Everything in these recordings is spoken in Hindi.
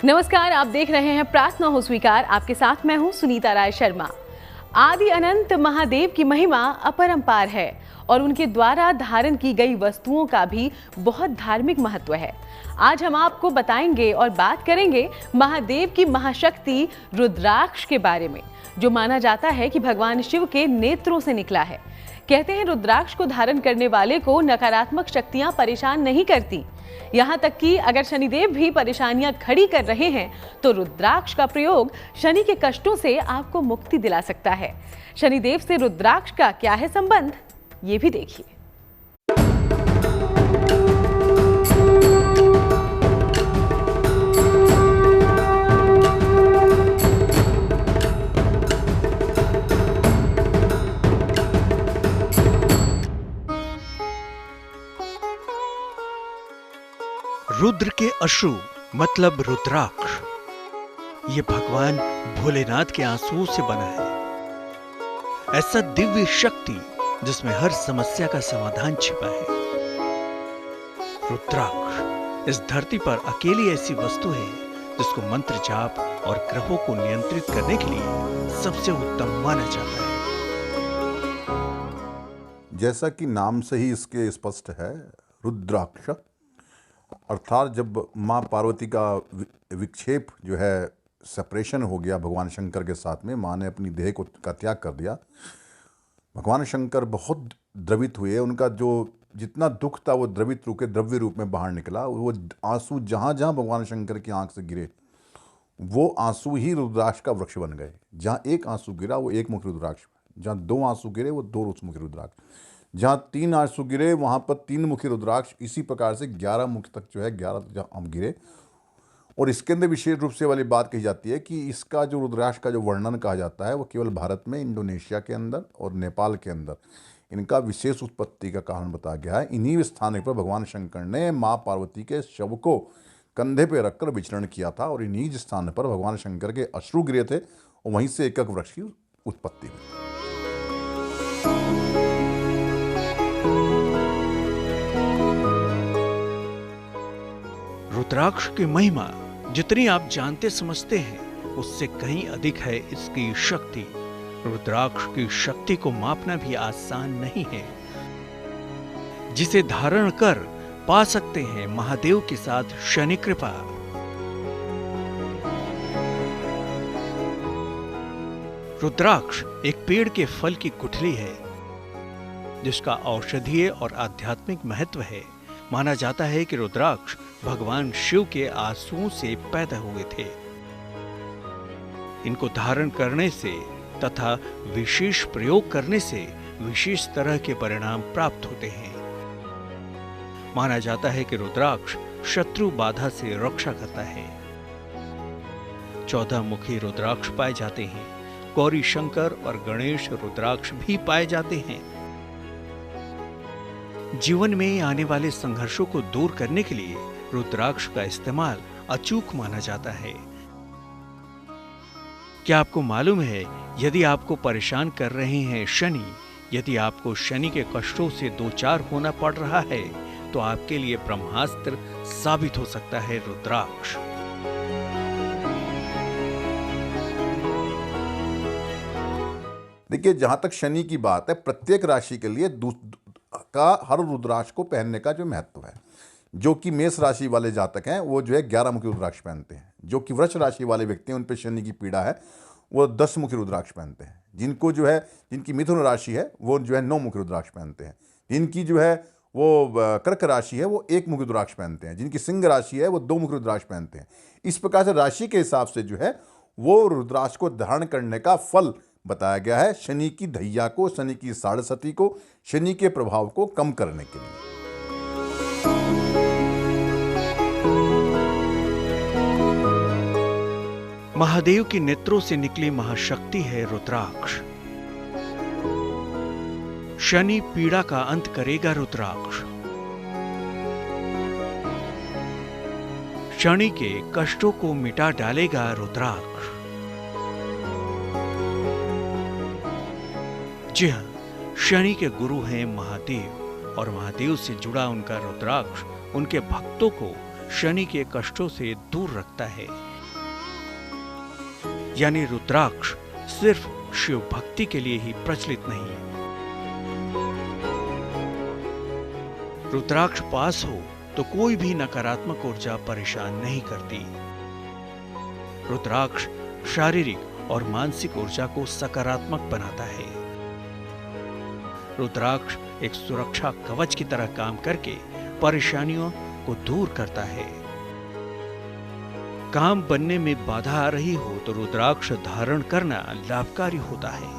नमस्कार, आप देख रहे हैं प्रार्थना हो स्वीकार। आपके साथ मैं हूं सुनीता राय शर्मा। आदि अनंत महादेव की महिमा अपरंपार है और उनके द्वारा धारण की गई वस्तुओं का भी बहुत धार्मिक महत्व है। आज हम आपको बताएंगे और बात करेंगे महादेव की महाशक्ति रुद्राक्ष के बारे में, जो माना जाता है कि भगवान शिव के नेत्रों से निकला है। कहते हैं रुद्राक्ष को धारण करने वाले को नकारात्मक शक्तियां परेशान नहीं करती। यहाँ तक कि अगर शनिदेव भी परेशानियां खड़ी कर रहे हैं तो रुद्राक्ष का प्रयोग शनि के कष्टों से आपको मुक्ति दिला सकता है। शनिदेव से रुद्राक्ष का क्या है संबंध, ये भी देखिए। रुद्र के अश्रु मतलब रुद्राक्ष, ये भगवान भोलेनाथ के आंसुओं से बना है। ऐसा दिव्य शक्ति जिसमें हर समस्या का समाधान छिपा है। रुद्राक्ष इस धरती पर अकेली ऐसी वस्तु है जिसको मंत्र जाप और ग्रहों को नियंत्रित करने के लिए सबसे उत्तम माना जाता है। जैसा कि नाम से ही इसके स्पष्ट है, रुद्राक्ष अर्थात जब माँ पार्वती का विक्षेप जो है सेपरेशन हो गया भगवान शंकर के साथ में, माँ ने अपनी देह का त्याग कर दिया। भगवान शंकर बहुत द्रवित हुए, उनका जो जितना दुख था वो द्रवित रूप के द्रव्य रूप में बाहर निकला। वो आंसू जहाँ जहाँ भगवान शंकर की आंख से गिरे वो आंसू ही रुद्राक्ष का वृक्ष बन गए। जहाँ एक आंसू गिरा वो एक मुखी रुद्राक्ष, जहाँ दो आंसू गिरे वो दो मुखी रुद्राक्ष, जहाँ तीन आंसू गिरे वहाँ पर तीन मुखी रुद्राक्ष। इसी प्रकार से 11 मुख तक जो है 11 जहाँ हम गिरे। और इसके अंदर विशेष रूप से वाली बात कही जाती है कि इसका जो रुद्राक्ष का जो वर्णन कहा जाता है वो केवल भारत में, इंडोनेशिया के अंदर और नेपाल के अंदर इनका विशेष उत्पत्ति का कारण बताया गया है। इन्हीं स्थानों पर भगवान शंकर ने माँ पार्वती के शव को कंधे पर रखकर विचरण किया था और इन्हीं स्थान पर भगवान शंकर के अश्रु गिरे थे और वहीं से एक वृक्ष की उत्पत्ति हुई। रुद्राक्ष की महिमा जितनी आप जानते समझते हैं उससे कहीं अधिक है इसकी शक्ति। रुद्राक्ष की शक्ति को मापना भी आसान नहीं है। जिसे धारण कर पा सकते हैं महादेव के साथ शनि कृपा। रुद्राक्ष एक पेड़ के फल की गुठली है जिसका औषधीय और आध्यात्मिक महत्व है। माना जाता है कि रुद्राक्ष भगवान शिव के आंसुओं से पैदा हुए थे। इनको धारण करने से तथा विशेष प्रयोग करने से विशेष तरह के परिणाम प्राप्त होते हैं। माना जाता है कि रुद्राक्ष शत्रु बाधा से रक्षा करता है। 14 मुखी रुद्राक्ष पाए जाते हैं। गौरी शंकर और गणेश रुद्राक्ष भी पाए जाते हैं। जीवन में आने वाले संघर्षों को दूर करने के लिए रुद्राक्ष का इस्तेमाल अचूक माना जाता है। क्या आपको मालूम है, यदि आपको परेशान कर रहे हैं शनि, यदि आपको शनि के कष्टों से दो चार होना पड़ रहा है तो आपके लिए ब्रह्मास्त्र साबित हो सकता है रुद्राक्ष। देखिए, जहां तक शनि की बात है, प्रत्येक राशि के लिए का हर रुद्राक्ष को पहनने का जो महत्व है। जो कि मेष राशि वाले जातक हैं वो जो है 11 मुखी रुद्राक्ष पहनते हैं। जो कि वृष राशि वाले व्यक्ति हैं उन पर शनि की पीड़ा है वो 10 मुखी रुद्राक्ष पहनते हैं। जिनको जो है जिनकी मिथुन राशि है वो जो है 9 मुखी रुद्राक्ष पहनते हैं। जिनकी जो है वो कर्क राशि है वो 1 मुखी रुद्राक्ष पहनते हैं। जिनकी सिंह राशि है वो 2 मुखी रुद्राक्ष पहनते हैं। इस प्रकार से राशि के हिसाब से जो है वो रुद्राक्ष को धारण करने का फल बताया गया है, शनि की दैया को, शनि की साढ़सती को, शनि के प्रभाव को कम करने के लिए। महादेव की नेत्रों से निकली महाशक्ति है रुद्राक्ष। शनि पीड़ा का अंत करेगा रुद्राक्ष। शनि के कष्टों को मिटा डालेगा रुद्राक्ष। जी हां, शनि के गुरु हैं महादेव और महादेव से जुड़ा उनका रुद्राक्ष उनके भक्तों को शनि के कष्टों से दूर रखता है। यानी रुद्राक्ष सिर्फ शिव भक्ति के लिए ही प्रचलित नहीं है। रुद्राक्ष पास हो तो कोई भी नकारात्मक ऊर्जा परेशान नहीं करती। रुद्राक्ष शारीरिक और मानसिक ऊर्जा को सकारात्मक बनाता है। रुद्राक्ष एक सुरक्षा कवच की तरह काम करके परेशानियों को दूर करता है। काम बनने में बाधा आ रही हो तो रुद्राक्ष धारण करना लाभकारी होता है।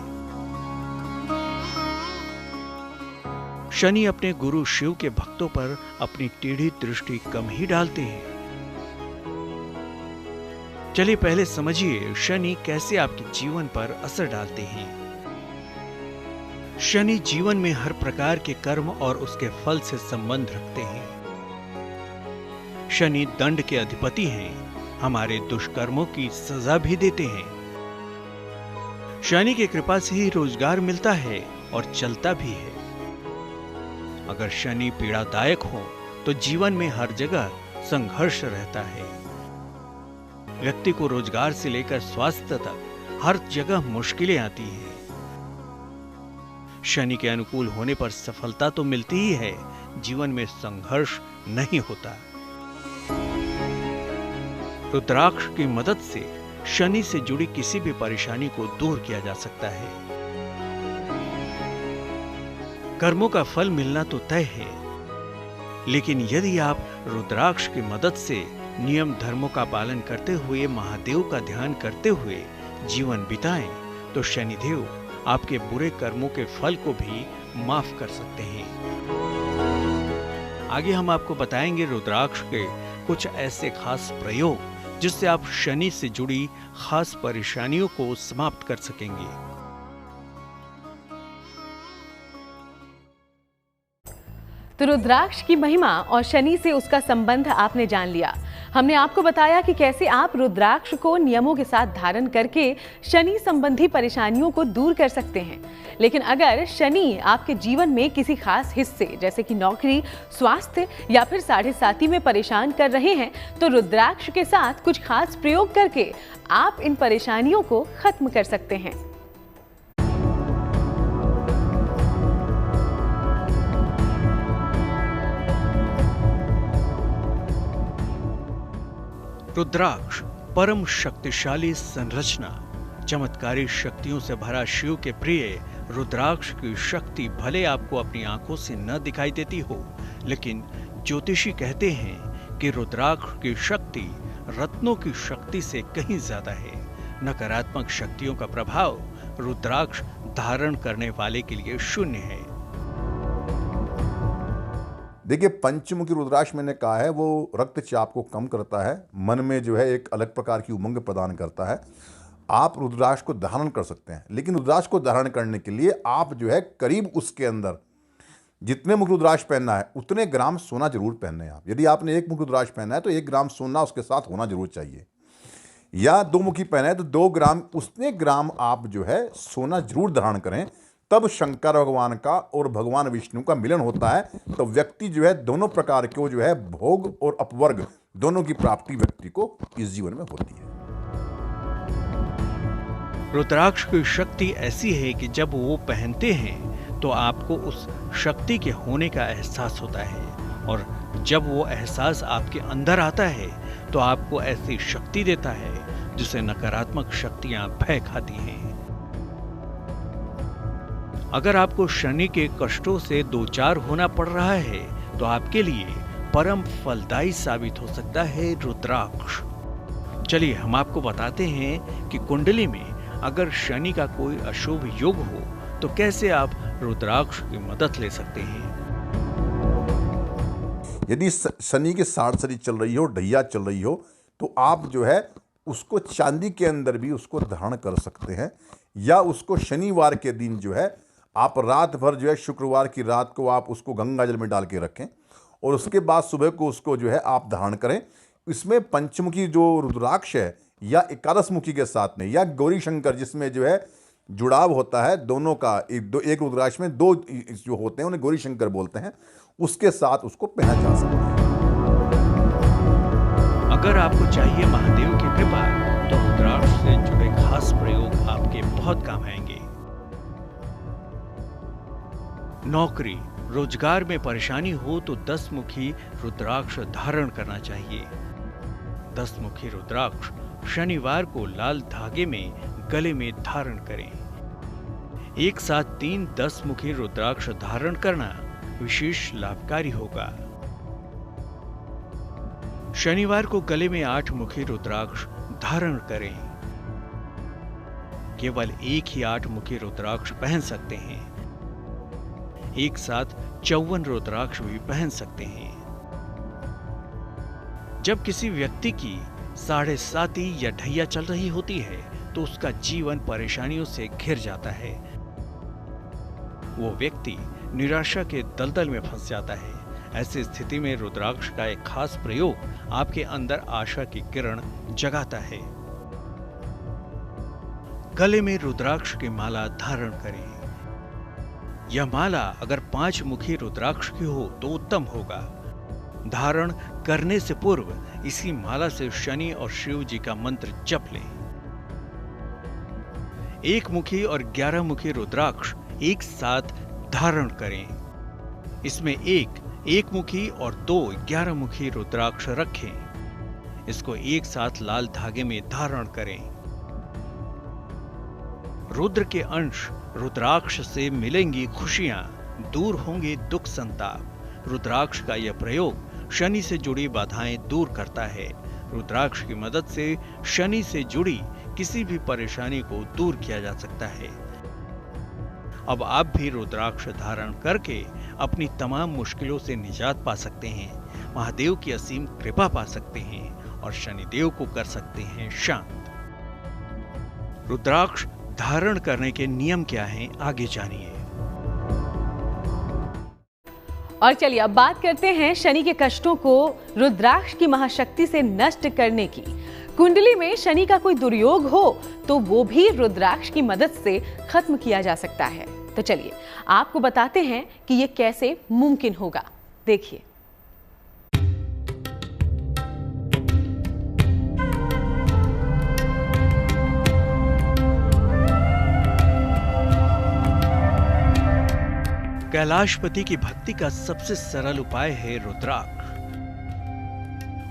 शनि अपने गुरु शिव के भक्तों पर अपनी टेढ़ी दृष्टि कम ही डालते हैं। चलिए पहले समझिए शनि कैसे आपके जीवन पर असर डालते हैं। शनि जीवन में हर प्रकार के कर्म और उसके फल से संबंध रखते हैं। शनि दंड के अधिपति हैं, हमारे दुष्कर्मों की सजा भी देते हैं। शनि की कृपा से ही रोजगार मिलता है और चलता भी है। अगर शनि पीड़ादायक हो तो जीवन में हर जगह संघर्ष रहता है। व्यक्ति को रोजगार से लेकर स्वास्थ्य तक हर जगह मुश्किलें आती हैं। शनि के अनुकूल होने पर सफलता तो मिलती ही है, जीवन में संघर्ष नहीं होता। रुद्राक्ष की मदद से शनि से जुड़ी किसी भी परेशानी को दूर किया जा सकता है। कर्मों का फल मिलना तो तय है, लेकिन यदि आप रुद्राक्ष की मदद से नियम धर्मों का पालन करते हुए महादेव का ध्यान करते हुए जीवन बिताएं तो शनिदेव आपके बुरे कर्मों के फल को भी माफ कर सकते हैं। आगे हम आपको बताएंगे रुद्राक्ष के कुछ ऐसे खास प्रयोग जिससे आप शनि से जुड़ी खास परेशानियों को समाप्त कर सकेंगे। तो रुद्राक्ष की महिमा और शनि से उसका संबंध आपने जान लिया। हमने आपको बताया कि कैसे आप रुद्राक्ष को नियमों के साथ धारण करके शनि संबंधी परेशानियों को दूर कर सकते हैं। लेकिन अगर शनि आपके जीवन में किसी खास हिस्से जैसे कि नौकरी, स्वास्थ्य या फिर साढ़े साथी में परेशान कर रहे हैं तो रुद्राक्ष के साथ कुछ खास प्रयोग करके आप इन परेशानियों को खत्म कर सकते हैं। रुद्राक्ष परम शक्तिशाली संरचना, चमत्कारी शक्तियों से भरा शिव के प्रिय रुद्राक्ष की शक्ति भले आपको अपनी आंखों से न दिखाई देती हो, लेकिन ज्योतिषी कहते हैं कि रुद्राक्ष की शक्ति रत्नों की शक्ति से कहीं ज्यादा है। नकारात्मक शक्तियों का प्रभाव रुद्राक्ष धारण करने वाले के लिए शून्य है। देखिए, पंचमुखी रुद्राक्ष मैंने कहा है वो रक्तचाप को कम करता है, मन में जो है एक अलग प्रकार की उमंग प्रदान करता है। आप रुद्राक्ष को धारण कर सकते हैं, लेकिन रुद्राक्ष को धारण करने के लिए आप जो है करीब उसके अंदर जितने मुख रुद्राक्ष पहनना है उतने ग्राम सोना जरूर पहनना है। आप यदि आपने एक मुख रुद्राक्ष पहना है तो 1 ग्राम सोना उसके साथ होना जरूर चाहिए, या 2 मुखी पहना है तो 2 ग्राम उतने ग्राम आप जो है सोना जरूर धारण करें। तब शंकर भगवान का और भगवान विष्णु का मिलन होता है, तो व्यक्ति जो है दोनों प्रकार के जो है भोग और अपवर्ग दोनों की प्राप्ति व्यक्ति को इस जीवन में होती है। रुद्राक्ष की शक्ति ऐसी है कि जब वो पहनते हैं तो आपको उस शक्ति के होने का एहसास होता है, और जब वो एहसास आपके अंदर आता है तो आपको ऐसी शक्ति देता है जिसे नकारात्मक शक्तियां भय खाती हैं। अगर आपको शनि के कष्टों से 2-4 होना पड़ रहा है तो आपके लिए परम फलदायी साबित हो सकता है रुद्राक्ष। चलिए हम आपको बताते हैं कि कुंडली में अगर शनि का कोई अशुभ योग हो तो कैसे आप रुद्राक्ष की मदद ले सकते हैं। यदि शनि के साढ़ चल रही हो, ढैया चल रही हो, तो आप जो है उसको चांदी के अंदर भी उसको धारण कर सकते हैं, या उसको शनिवार के दिन जो है आप रात भर जो है शुक्रवार की रात को आप उसको गंगा जल में डाल के रखें और उसके बाद सुबह को उसको जो है आप धारण करें। इसमें पंचमुखी जो रुद्राक्ष है या 11 मुखी के साथ में, या गौरी शंकर जिसमें जो है जुड़ाव होता है दोनों का, एक रुद्राक्ष में 2 जो होते हैं उन्हें गौरी शंकर बोलते हैं, उसके साथ उसको पहना जा सकता है। अगर आपको चाहिए महादेव की कृपा तो रुद्राक्ष से जुड़े खास बहुत काम आएंगे। नौकरी रोजगार में परेशानी हो तो 10 मुखी रुद्राक्ष धारण करना चाहिए। 10 मुखी रुद्राक्ष शनिवार को लाल धागे में गले में धारण करें। एक साथ 3 10 मुखी रुद्राक्ष धारण करना विशेष लाभकारी होगा। शनिवार को गले में 8 मुखी रुद्राक्ष धारण करें। केवल एक ही 8 मुखी रुद्राक्ष पहन सकते हैं। एक साथ 54 रुद्राक्ष भी पहन सकते हैं। जब किसी व्यक्ति की 7.5 या ढैया चल रही होती है तो उसका जीवन परेशानियों से घिर जाता है। वो व्यक्ति निराशा के दलदल में फंस जाता है। ऐसी स्थिति में रुद्राक्ष का एक खास प्रयोग आपके अंदर आशा की किरण जगाता है। गले में रुद्राक्ष की माला धारण करें। यह माला अगर 5 मुखी रुद्राक्ष की हो तो उत्तम होगा। धारण करने से पूर्व इसी माला से शनि और शिव जी का मंत्र जप लें। 1 मुखी और 11 मुखी रुद्राक्ष एक साथ धारण करें। इसमें एक मुखी और 2 11 मुखी रुद्राक्ष रखें। इसको एक साथ लाल धागे में धारण करें। रुद्र के अंश रुद्राक्ष से मिलेंगी खुशियां, दूर होंगे दुख संताप। रुद्राक्ष का यह प्रयोग शनि से जुड़ी बाधाएं दूर करता है। रुद्राक्ष की मदद से शनि से जुड़ी किसी भी परेशानी को दूर किया जा सकता है। अब आप भी रुद्राक्ष धारण करके अपनी तमाम मुश्किलों से निजात पा सकते हैं, महादेव की असीम कृपा पा सकते हैं और शनिदेव को कर सकते हैं शांत। रुद्राक्ष धारण करने के नियम क्या हैं, आगे जानिए। और चलिए अब बात करते हैं शनि के कष्टों को रुद्राक्ष की महाशक्ति से नष्ट करने की। कुंडली में शनि का कोई दुर्योग हो तो वो भी रुद्राक्ष की मदद से खत्म किया जा सकता है। तो चलिए आपको बताते हैं कि ये कैसे मुमकिन होगा। देखिए। कैलाशपति की भक्ति का सबसे सरल उपाय है रुद्राक्ष।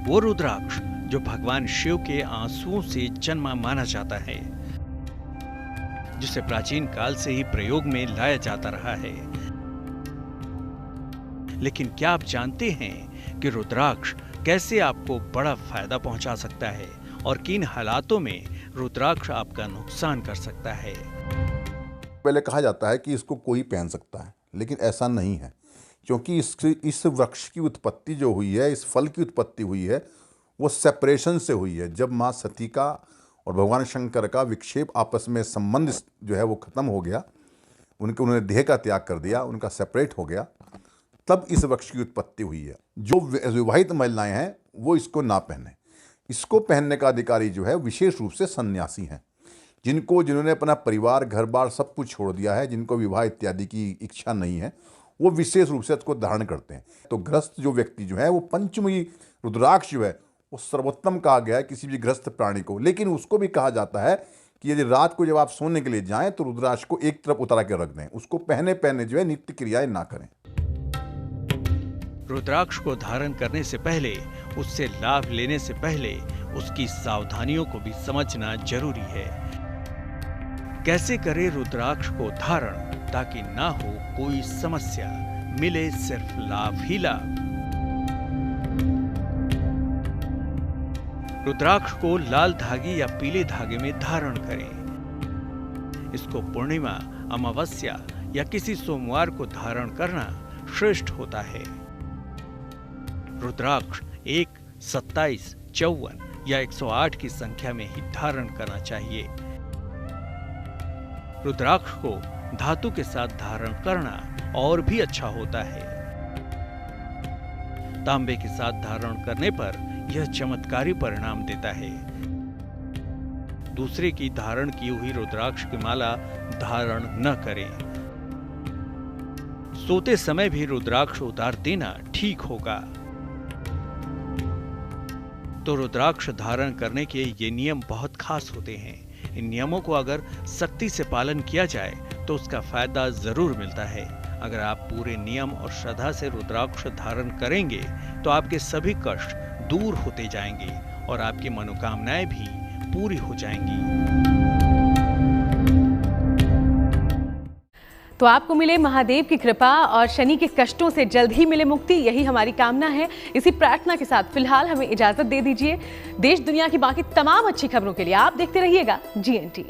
वो रुद्राक्ष जो भगवान शिव के आंसुओं से जन्मा माना जाता है, जिसे प्राचीन काल से ही प्रयोग में लाया जाता रहा है। लेकिन क्या आप जानते हैं कि रुद्राक्ष कैसे आपको बड़ा फायदा पहुंचा सकता है और किन हालातों में रुद्राक्ष आपका नुकसान कर सकता है? पहले कहा जाता है कि इसको कोई पहन सकता है, लेकिन ऐसा नहीं है, क्योंकि इस वृक्ष की उत्पत्ति जो हुई है, इस फल की उत्पत्ति हुई है, वो सेपरेशन से हुई है। जब माँ सती का और भगवान शंकर का विक्षेप आपस में संबंध जो है वो खत्म हो गया, उन्होंने देह का त्याग कर दिया, उनका सेपरेट हो गया, तब इस वृक्ष की उत्पत्ति हुई है। जो विवाहित महिलाएं हैं वो इसको ना पहने। इसको पहनने का अधिकारी जो है विशेष रूप से सन्यासी हैं, जिन्होंने अपना परिवार, घर बार सब कुछ छोड़ दिया है, जिनको विवाह इत्यादि की इच्छा नहीं है, वो विशेष रूप से इसको धारण करते हैं। तो गृहस्थ जो व्यक्ति जो है वो पंचमुखी रुद्राक्ष जो है वो सर्वोत्तम कहा गया है किसी भी गृहस्थ प्राणी को। लेकिन उसको भी कहा जाता है कि यदि रात को जब आप सोने के लिए जाएं तो रुद्राक्ष को एक तरफ उतार के रख दें, उसको पहने जो है नित्य क्रियाएं ना करें। रुद्राक्ष को धारण करने से पहले, उससे लाभ लेने से पहले उसकी सावधानियों को भी समझना जरूरी है। कैसे करें रुद्राक्ष को धारण ताकि ना हो कोई समस्या, मिले सिर्फ लाभ ही लाभ। रुद्राक्ष को लाल धागे या पीले धागे में धारण करें। इसको पूर्णिमा, अमावस्या या किसी सोमवार को धारण करना श्रेष्ठ होता है। रुद्राक्ष 1, 27, 54 या 108 की संख्या में ही धारण करना चाहिए। रुद्राक्ष को धातु के साथ धारण करना और भी अच्छा होता है। तांबे के साथ धारण करने पर यह चमत्कारी परिणाम देता है। दूसरे की धारण की हुई रुद्राक्ष की माला धारण न करें। सोते समय भी रुद्राक्ष उतार देना ठीक होगा। तो रुद्राक्ष धारण करने के ये नियम बहुत खास होते हैं। इन नियमों को अगर सख्ती से पालन किया जाए तो उसका फायदा जरूर मिलता है। अगर आप पूरे नियम और श्रद्धा से रुद्राक्ष धारण करेंगे तो आपके सभी कष्ट दूर होते जाएंगे और आपकी मनोकामनाएं भी पूरी हो जाएंगी। तो आपको मिले महादेव की कृपा और शनि के कष्टों से जल्द ही मिले मुक्ति, यही हमारी कामना है। इसी प्रार्थना के साथ फिलहाल हमें इजाजत दे दीजिए। देश दुनिया की बाकी तमाम अच्छी खबरों के लिए आप देखते रहिएगा GNT।